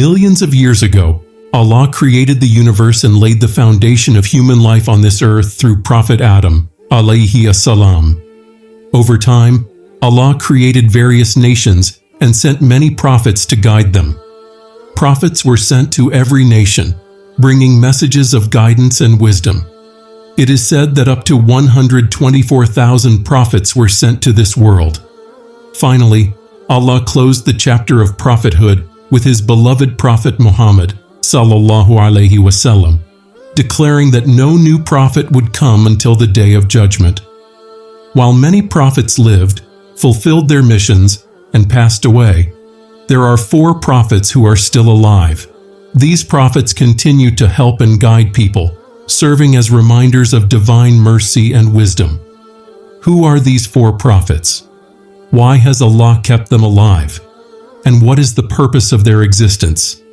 Millions of years ago, Allah created the universe and laid the foundation of human life on this earth through Prophet Adam, alayhi as-salam. Over time, Allah created various nations and sent many prophets to guide them. Prophets were sent to every nation, bringing messages of guidance and wisdom. It is said that up to 124,000 prophets were sent to this world. Finally, Allah closed the chapter of prophethood with His beloved Prophet Muhammad, sallallahu alaihi wasallam, declaring that no new prophet would come until the Day of Judgment. While many prophets lived, fulfilled their missions, and passed away, there are 4 prophets who are still alive. These prophets continue to help and guide people, serving as reminders of divine mercy and wisdom. Who are these 4 prophets? Why has Allah kept them alive? And what is the purpose of their existence?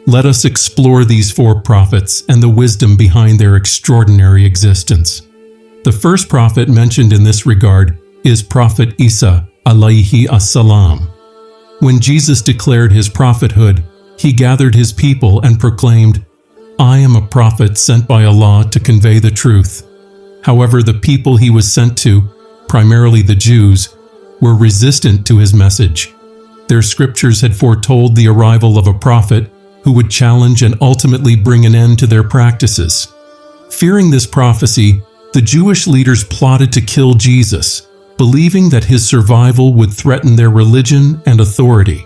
Let us explore these 4 prophets and the wisdom behind their extraordinary existence. The first prophet mentioned in this regard is Prophet Isa, alayhi as-salam. When Jesus declared his prophethood, he gathered his people and proclaimed, "I am a prophet sent by Allah to convey the truth." However, the people he was sent to, primarily the Jews, were resistant to his message. Their scriptures had foretold the arrival of a prophet who would challenge and ultimately bring an end to their practices. Fearing this prophecy, the Jewish leaders plotted to kill Jesus, believing that his survival would threaten their religion and authority.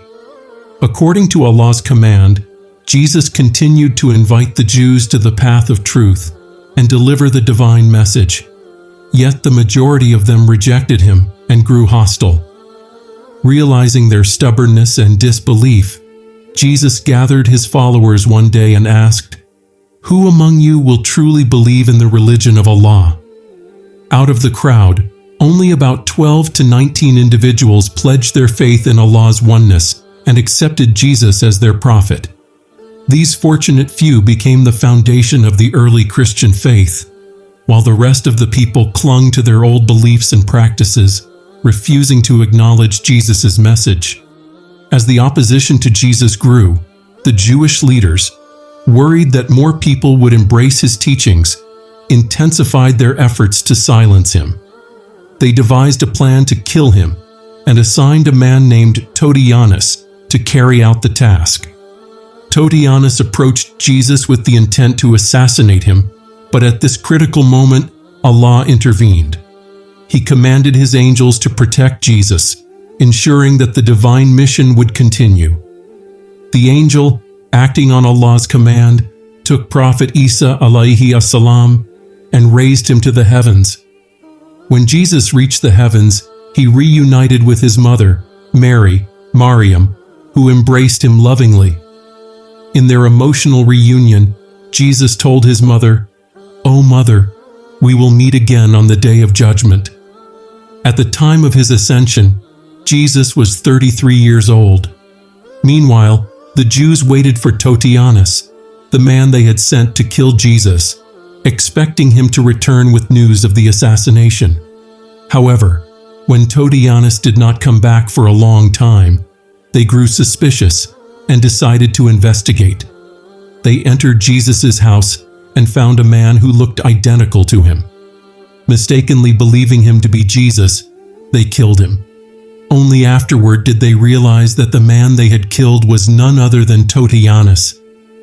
According to Allah's command, Jesus continued to invite the Jews to the path of truth and deliver the divine message. Yet the majority of them rejected him and grew hostile. Realizing their stubbornness and disbelief, Jesus gathered his followers one day and asked, "Who among you will truly believe in the religion of Allah?" Out of the crowd, only about 12 to 19 individuals pledged their faith in Allah's oneness and accepted Jesus as their prophet. These fortunate few became the foundation of the early Christian faith, while the rest of the people clung to their old beliefs and practices, refusing to acknowledge Jesus' message. As the opposition to Jesus grew, the Jewish leaders, worried that more people would embrace his teachings, intensified their efforts to silence him. They devised a plan to kill him and assigned a man named Todianus to carry out the task. Todianus approached Jesus with the intent to assassinate him, but at this critical moment, Allah intervened. He commanded his angels to protect Jesus, ensuring that the divine mission would continue. The angel, acting on Allah's command, took Prophet Isa alayhi as-salam and raised him to the heavens. When Jesus reached the heavens, he reunited with his mother, Mary, Maryam, who embraced him lovingly. In their emotional reunion, Jesus told his mother, "O Mother, we will meet again on the Day of Judgment." At the time of his ascension, Jesus was 33 years old. Meanwhile, the Jews waited for Todianus, the man they had sent to kill Jesus, expecting him to return with news of the assassination. However, when Todianus did not come back for a long time, they grew suspicious and decided to investigate. They entered Jesus' house and found a man who looked identical to him. Mistakenly believing him to be Jesus, they killed him. Only afterward did they realize that the man they had killed was none other than Todianus,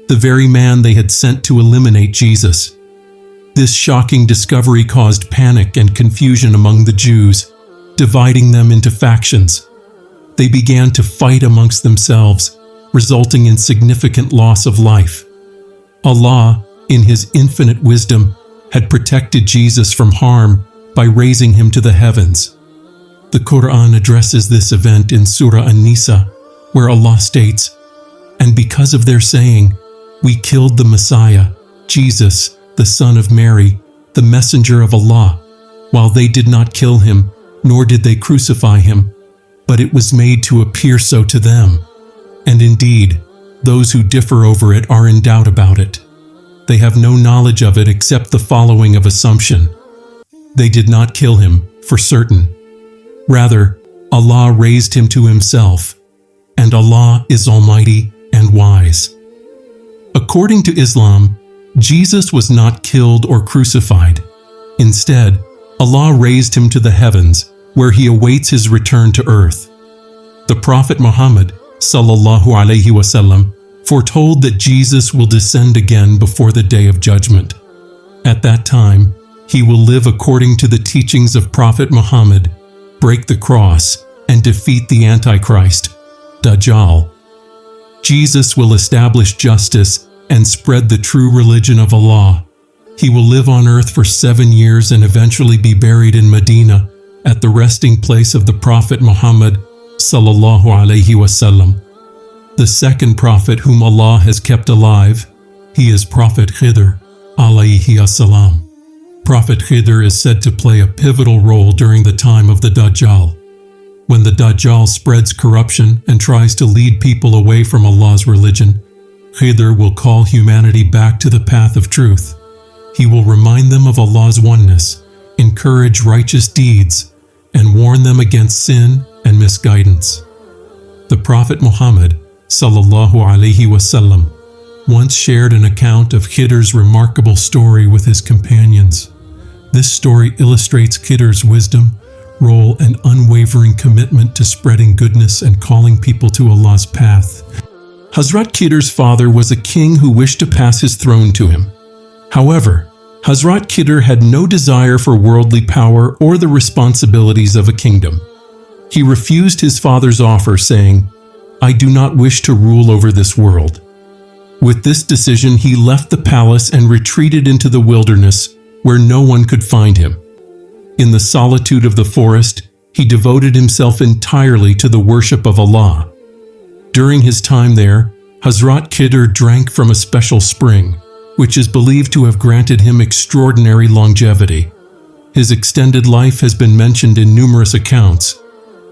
the very man they had sent to eliminate Jesus. This shocking discovery caused panic and confusion among the Jews, dividing them into factions. They began to fight amongst themselves, resulting in significant loss of life. Allah, in His infinite wisdom, had protected Jesus from harm by raising him to the heavens. The Quran addresses this event in Surah An-Nisa, where Allah states, "And because of their saying, we killed the Messiah, Jesus, the son of Mary, the messenger of Allah, while they did not kill him, nor did they crucify him, but it was made to appear so to them. And indeed, those who differ over it are in doubt about it. They have no knowledge of it except the following of assumption. They did not kill him, for certain. Rather, Allah raised him to himself, and Allah is Almighty and wise. According to Islam, Jesus was not killed or crucified. Instead, Allah raised him to the heavens, where he awaits his return to earth. The Prophet Muhammad sallallahu alaihi wasallam foretold that Jesus will descend again before the day of judgment. At that time, he will live according to the teachings of Prophet Muhammad, break the cross, and defeat the Antichrist, Dajjal. Jesus will establish justice and spread the true religion of Allah. He will live on earth for 7 years and eventually be buried in Medina at the resting place of the Prophet Muhammad sallallahu alaihi wasallam. The second prophet whom Allah has kept alive, he is Prophet Khidr alayhi assalam. Prophet Khidr is said to play a pivotal role during the time of the Dajjal. When the Dajjal spreads corruption and tries to lead people away from Allah's religion, Khidr will call humanity back to the path of truth. He will remind them of Allah's oneness, encourage righteous deeds, and warn them against sin and misguidance. The Prophet Muhammad sallallahu alaihi wasallam once shared an account of Khidr's remarkable story with his companions. This story illustrates Khidr's wisdom, role, and unwavering commitment to spreading goodness and calling people to Allah's path. Hazrat Khidr's father was a king who wished to pass his throne to him. However, Hazrat Khidr had no desire for worldly power or the responsibilities of a kingdom. He refused his father's offer, saying, "I do not wish to rule over this world." With this decision, he left the palace and retreated into the wilderness, where no one could find him. In the solitude of the forest, he devoted himself entirely to the worship of Allah. During his time there, Hazrat Khidr drank from a special spring, which is believed to have granted him extraordinary longevity. His extended life has been mentioned in numerous accounts.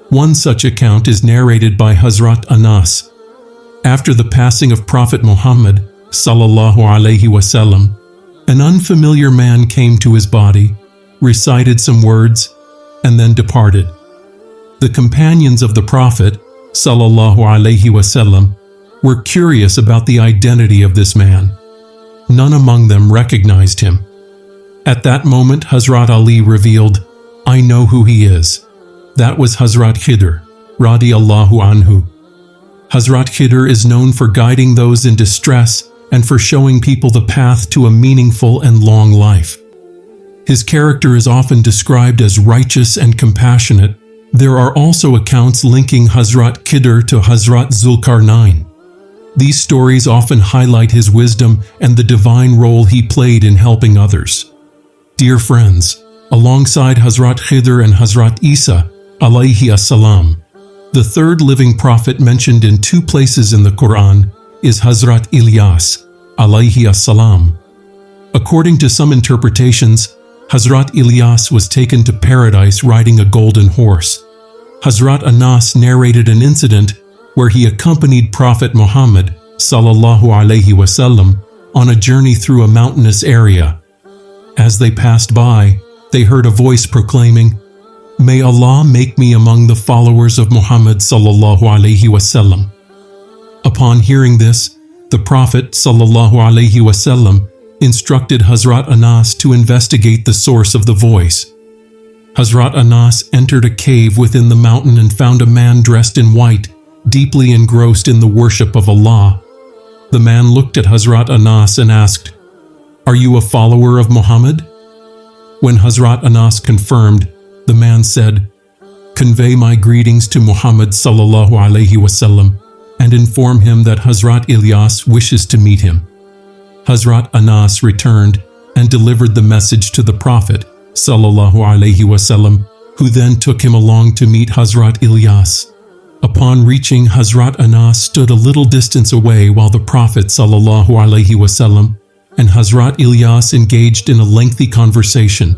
One such account is narrated by Hazrat Anas. After the passing of Prophet Muhammad sallallahu alaihi wasallam, an unfamiliar man came to his body, recited some words, and then departed. The companions of the Prophet sallallahu alaihi wasallam were curious about the identity of this man. None among them recognized him. At that moment, Hazrat Ali revealed, "I know who he is." That was Hazrat Khidr, radiyallahu anhu. Hazrat Khidr is known for guiding those in distress and for showing people the path to a meaningful and long life. His character is often described as righteous and compassionate. There are also accounts linking Hazrat Khidr to Hazrat Zulkarnain. These stories often highlight his wisdom and the divine role he played in helping others. Dear friends, alongside Hazrat Khidr and Hazrat Isa, alayhi assalam, the third living prophet mentioned in 2 places in the Quran is Hazrat Ilyas, alayhi assalam. According to some interpretations, Hazrat Ilyas was taken to paradise riding a golden horse. Hazrat Anas narrated an incident where he accompanied Prophet Muhammad sallallahu alaihi wasallam on a journey through a mountainous area. As they passed by, they heard a voice proclaiming, "May Allah make me among the followers of Muhammad sallallahu alaihi wasallam." Upon hearing this, the Prophet sallallahu alaihi wasallam instructed Hazrat Anas to investigate the source of the voice. Hazrat Anas entered a cave within the mountain and found a man dressed in white, deeply engrossed in the worship of Allah. The man looked at Hazrat Anas and asked, "Are you a follower of Muhammad?" When Hazrat Anas confirmed, the man said, "Convey my greetings to Muhammad sallallahu alaihi wasallam and inform him that Hazrat Ilyas wishes to meet him." Hazrat Anas returned and delivered the message to the Prophet sallallahu alaihi wasallam, who then took him along to meet Hazrat Ilyas. Upon reaching, Hazrat Anas stood a little distance away while the Prophet sallallahu alaihi wasallam and Hazrat Ilyas engaged in a lengthy conversation.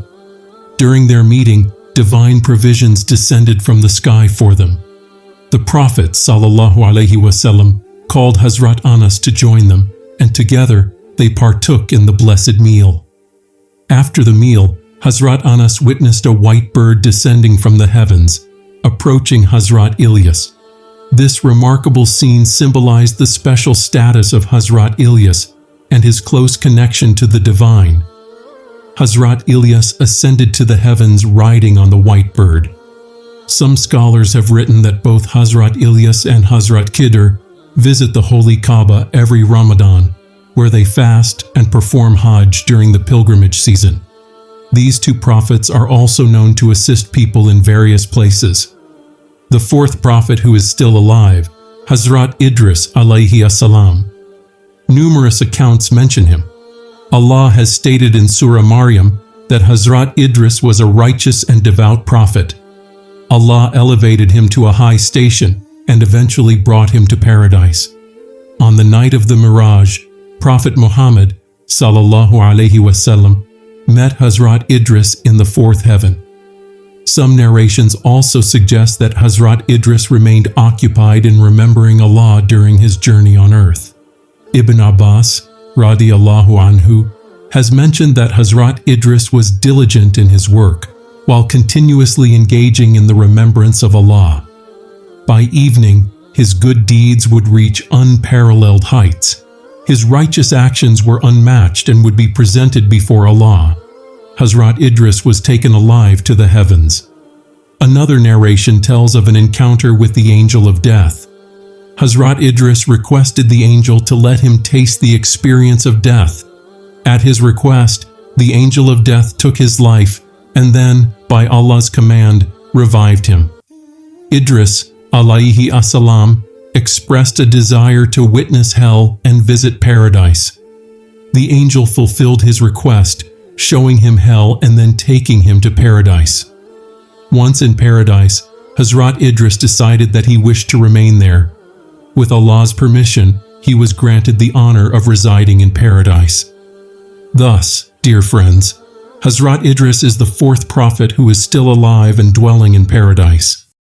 During their meeting, divine provisions descended from the sky for them. The Prophet sallallahu alaihi wasallam called Hazrat Anas to join them, and together they partook in the blessed meal. After the meal, Hazrat Anas witnessed a white bird descending from the heavens, approaching Hazrat Ilyas. This remarkable scene symbolized the special status of Hazrat Ilyas and his close connection to the divine. Hazrat Ilyas ascended to the heavens riding on the white bird. Some scholars have written that both Hazrat Ilyas and Hazrat Khidr visit the holy Kaaba every Ramadan, where they fast and perform Hajj during the pilgrimage season. These two prophets are also known to assist people in various places. The fourth prophet who is still alive, Hazrat Idris alayhi assalam. Numerous accounts mention him. Allah has stated in Surah Maryam that Hazrat Idris was a righteous and devout prophet. Allah elevated him to a high station and eventually brought him to paradise. On the night of the Miraj, Prophet Muhammad sallallahu alaihi wasallam met Hazrat Idris in the fourth heaven. Some narrations also suggest that Hazrat Idris remained occupied in remembering Allah during his journey on earth. Ibn Abbas, radiyallahu anhu, has mentioned that Hazrat Idris was diligent in his work, while continuously engaging in the remembrance of Allah. By evening, his good deeds would reach unparalleled heights. His righteous actions were unmatched and would be presented before Allah. Hazrat Idris was taken alive to the heavens. Another narration tells of an encounter with the angel of death. Hazrat Idris requested the angel to let him taste the experience of death. At his request, the angel of death took his life and then, by Allah's command, revived him. Idris, alayhi assalam, expressed a desire to witness hell and visit paradise. The angel fulfilled his request, showing him hell and then taking him to paradise. Once in paradise, Hazrat Idris decided that he wished to remain there. With Allah's permission, he was granted the honor of residing in paradise. Thus, dear friends, Hazrat Idris is the fourth prophet who is still alive and dwelling in paradise.